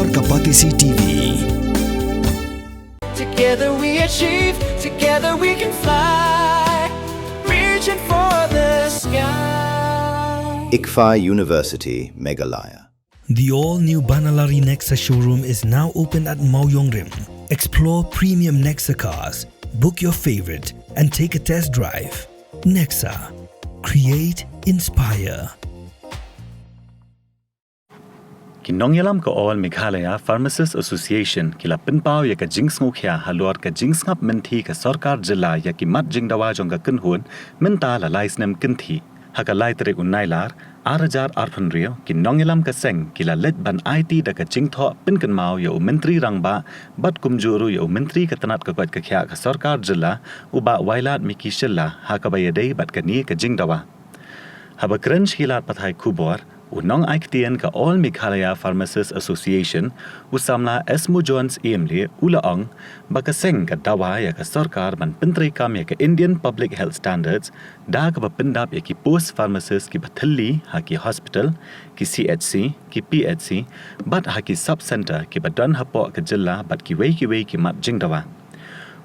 Halor Kapatisi TV. Together we achieve, together we can fly, reaching for the sky. ICFA University, Meghalaya. The all-new Banalari Nexa showroom is now open at Mauyong Rim. Explore premium Nexa cars, book your favorite, and take a test drive. Nexa. Create, inspire. Kinong yalam ko all Meghalaya Pharmacists Association kila pinpao ya ka jinx ngokya halor ka jinx ngap menti ka sarkar jilla ya ki mat jing dawa jong ka kunhun menta la laisnem kinthi haka lai tere unailar arajar arphanrio kinong yalam ka seng kila let ban IT da ka jing tho pinkan mau ya menteri rangba bat kumjuru ya menteri ka tanat ka kwat ka khya ka sarkar jilla uba wailat miki shilla haka bayadei bat ka ni ka jing dawa haba krench hilat pathai kubor Unong Aiktian ka All Meghalaya Pharmacists Association usamla Esmo Jones Emle Ulaong bakaseng ka dawa ya ka sarkar ban pintri kam ya ka Indian Public Health Standards da ka bapindap ya ki post pharmacist ki bathalli ha ki hospital ki CHC ki PHC bat ha ki sub center ki badan hapo ka jilla bat ki wei ki mat jing dawa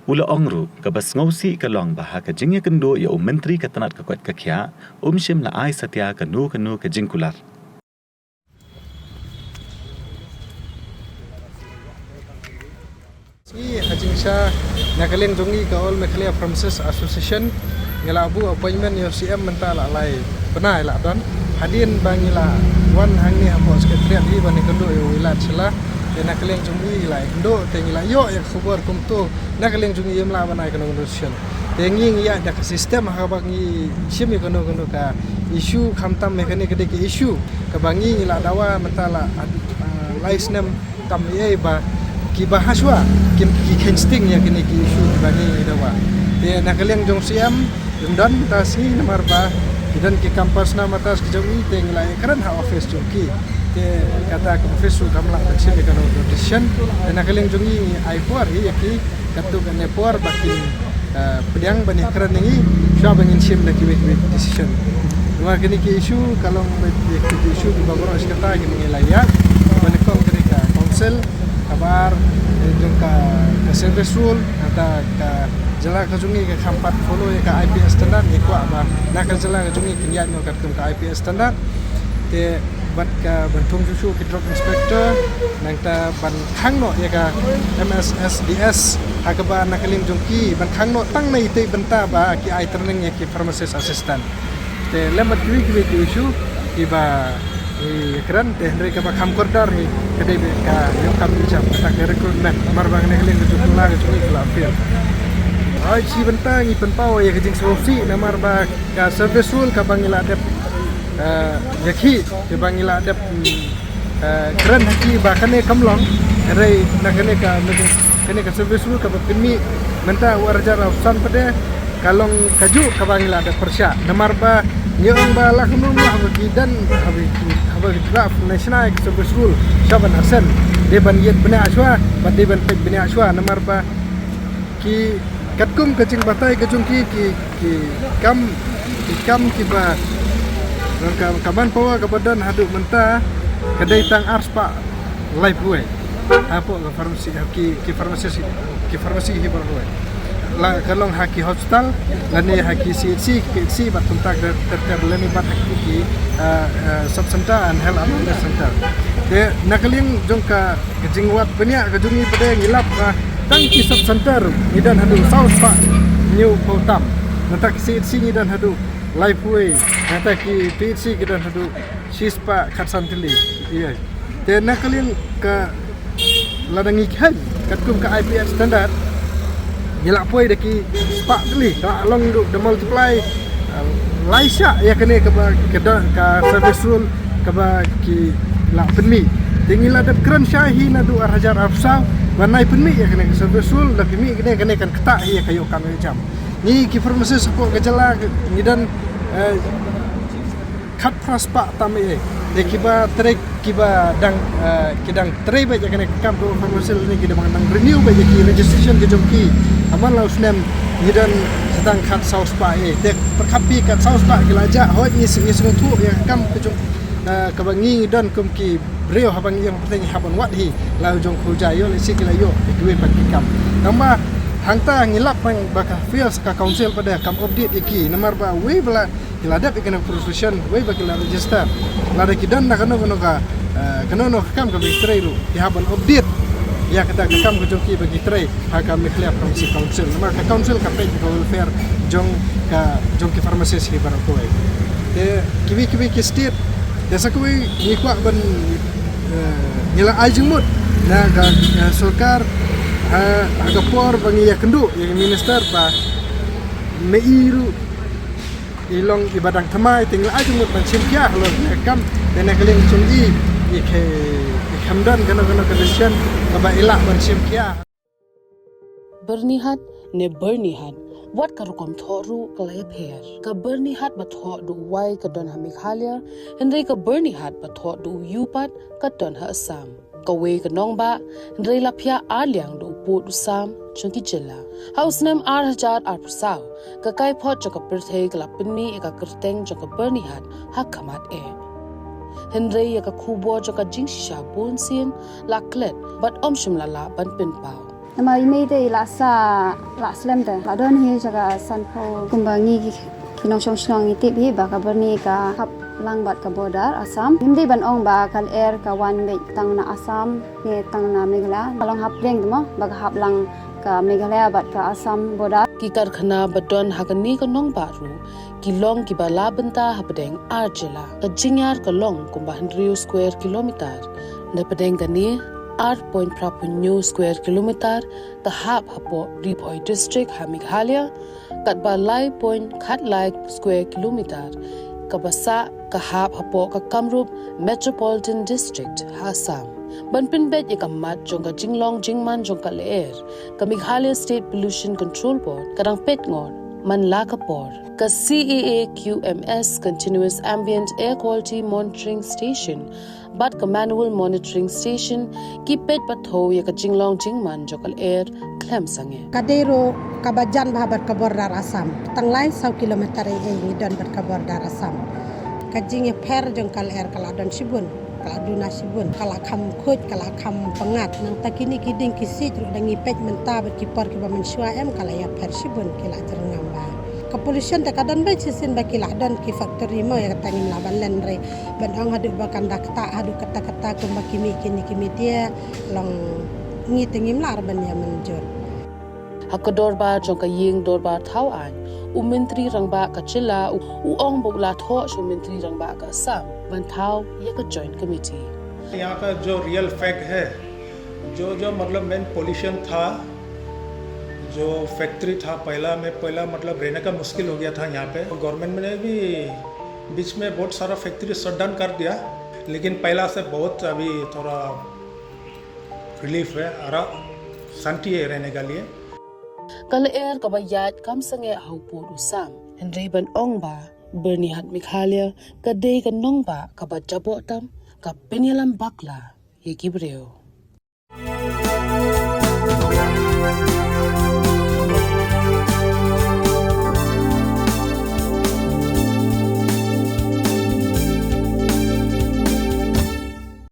Ulaong ru ka bas ngausi ka long ba ha ka jingya kendo ya menteri ka tanat ka kwat ka khya shim la ai satya ka nu ka jingkular Hajingsha Nakaleng Jongi ka All Meghalaya Pharmacists Association ngala bu appointment yo CM mentala lai pernah ila don hadin bangila wan hangni hapo sekretariat hi bani kendo yo wilat sela ya Nakaleng Jongi ila kendo tengila yo ya khabar kumto Nakaleng Jongi yemla banai kendo constitution tenging ya da sistem ha bangi shimi kendo ka issue khamtam mekanik de ke issue ka bangi ila dawa mentala laisnem kam ye ba ki bahaswa ki kensting ya kini ki isu bagi dawa te Nakaleng jong siam dan tasi nomor ba dan ki kampus na matas ki jong te nglai kran ha office jong ki te kata ka office su kamla taksi ka no decision te Nakaleng jong ai por hi ki katu ka ne por bakin pedang bani kran ni sya bangin sim na ki decision dua kini ki isu kalau ki isu di bagoro sekata ki nglai ya bani kong kini ka council kabar jungka ke service rule atau ke jela ke jungi ke kampat follow ke IPS standard ni kuat ba nak jela ke jungi kinyan no kat ke IPS standard te bat ka bantung susu ke drug inspector nang ta ban khang no ya ka MSSDS ha ka ba Nakaleng jongki ban khang no tang nei te benta ba ki ai training ya ki pharmacist assistant te lembat ki issue ki ba keren teh dari kaba kam kordar ni kedai ka yo kam jam tak recruitment mar bang Nakaleng ke jumlah ke jungi kelafir ai si bentang i penpau ya kejing solusi namar ba ka service rule ka bangila adep yakhi ke bangila adep keren haki ba kane kamlong rai nakane ka kene ka service rule ka bapimi menta warjar afsan pade kalong kaju ka bangila adep persya namar ba nyong ba lah kunung lah bagi dan habis draft national service rule saban asen de ban yet bena aswa bat de ban pek bena aswa namar ba ki katkum kacing batai kajung ki kam ki ba kaman pawa ka badan hadu menta kedai tang ars pa live way apa ka farmasi ki farmasi hi barwe la kalong haki hospital lani haki CHC bat kontak terkait lani bat haki ki sub center and health awareness center de Nakaleng jongka kejingwat banyak kejungi pada ngilap tangki sub center nidan hadu south pak new pautam nanti CHC nidan hadu lifeway nanti ki PHC nidan hadu sispa katsantili iya de Nakaleng ke ladangi kan katkum ke IPS standard gila poi deki spak kali tak long duk the multiply laisa ya kene ke service rule ke ki la penmi tinggal ada kran syahi na du arhajar afsa banai penmi ya kene ke service rule la penmi kene kan ketak ya kayo kan jam ni ki farmasi support ke jala ni dan kat praspa tame deki ba trek kiba dang kidang trei ba kene kam do farmasi ni kidang nang renew ba ki registration ke jomki aman laus nem hidan sedang kat saus pa dek perkapi kat saus pa gelaja hot ni tu yang kam ke jom ke bangi dan kum ki beliau habang yang penting haban wat hi lau jong khujayo le sikilayo duwe pakikam nama hangta ngilap mang baka fias ka council pada kam update iki nomor ba we bala kiladap ikena profession we bakila register lada kidan na kano ka kano kam ka bitray lu haban update ya kata kam ko joki bagi tray haka meklia provinsi council nomor ka council ka page ka welfare jong ki pharmacist hi barato ai te kiwi ki state desa kuwi ni kwa ban nila ajengmut na ga sulkar aga por bangi ya kendu yang minister pa meiru ilong ibadang thamai tinggal ajengmut ban simkia lo kam dena keling chungi ke hamdan kana condition ba ilak ban simkia bernihat ne bernihat wat karukom thoru kalaya pher ka bernihat ba tho du wai ka don ha Meghalaya hendrei ka bernihat ba tho du yupat ka don ha Assam ka we ka nong ba hendrei la phya liang du pu du sam chungki jilla house name hajar prasau ka kai phot ka perthei ka lapni ka kerteng ka bernihat ha kamat hendrei ka khubo ka jingsha bonsin laklet but omshim la ban pin pau nama email de la slam de la don hi jaga sanpo kumbangi kinong song iti bi ba ka berni ka hap lang bat ka border Assam himdi ban ong ba kal air ka one way tang na Assam ye tang na Meghalaya kalong hap reng mo ba ka hap lang ka Meghalaya bat ka Assam border ki karkhana badon hagani ka nong baru ki long ki bala benta hapdeng arjela ka jingyar ka long kumba 100 square kilometer na pedeng gani 8.5 square kilometer the hub hapo Ripoi district ha Meghalaya kat ba lai point khat lai square kilometer ka basa ka hub hapo ka Kamrup metropolitan district ha Assam banpin bet ye kamat jong ka jinglong jingman jong ka leer ka Meghalaya state pollution control board kadang pet ngon man la ka por ka CEA QMS continuous ambient air quality monitoring station bat ka manual monitoring station ki pet patho ya ka jinglong jingman jokal air klem sange kadero kabajan bahabat ka border Assam tanglai 100 kilometer ni don ber ka border Assam kajing per jong kal air kala don sibun kala duna sibun kala kham khoj kala kham pangat nang takini kiding kisi tru dangi pet menta ber kipar ki ba mensua em kala ya per sibun kila terngam ba ka pollution ta kadan ba sisin ba kila don ki factory mo ya tangim la balen re ban ang hadu ba kandak ta hadu kata ko makimi kini dia long ngi tengim lar ban ya menjur hakador ba jong ka ying dor ba thau an mentri rangba ka chila ong bokla tho mentri rangba ka Assam ban thau ye ka joint committee यहाँ का जो real fact है जो मतलब main pollution था जो फैक्ट्री था पहला मतलब रहने का मुश्किल हो गया था यहाँ पे गवर्नमेंट ने भी बीच में बहुत सारा फैक्ट्री शट डाउन कर दिया लेकिन पहला से बहुत अभी थोड़ा रिलीफ है शांति है रहने के लिए kal air ka bayat kam sange haupu usam hendrei ban ong ba bernihat Meghalaya ka de ka nong ba ka ba jabo tam ka penyalam bakla ye kibreo